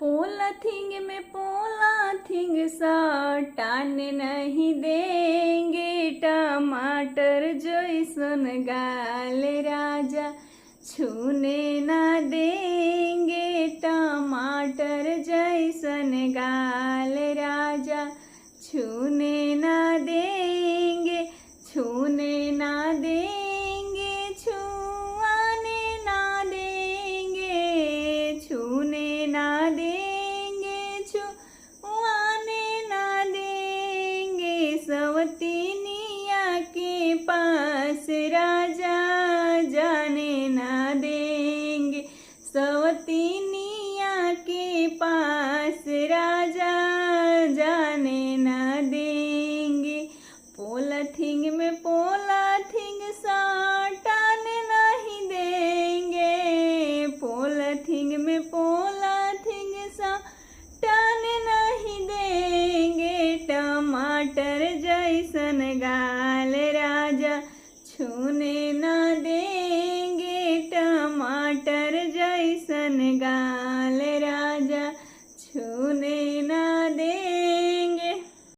पोलाथिंग में पोलाथिंग सटान नहीं देंगे, टमाटर जैसन गाल राजा छूने ना देंगे, टमाटर जैसन गाल राजा छूने ना देंगे, छूने ना देंगे, छुआने ना देंगे, छूने ना देंगे, छुआने ना देंगे। सवतीनिया के पास राजा जाने ना देंगे, सवतीनिया के पास राजा जाने ना देंगे। पोलाथिंग में पोलाथिंग सटान नहीं देंगे, पोलाथिंग में पोलाथिंग सटान नहीं देंगे, टमाटर जैसन गाल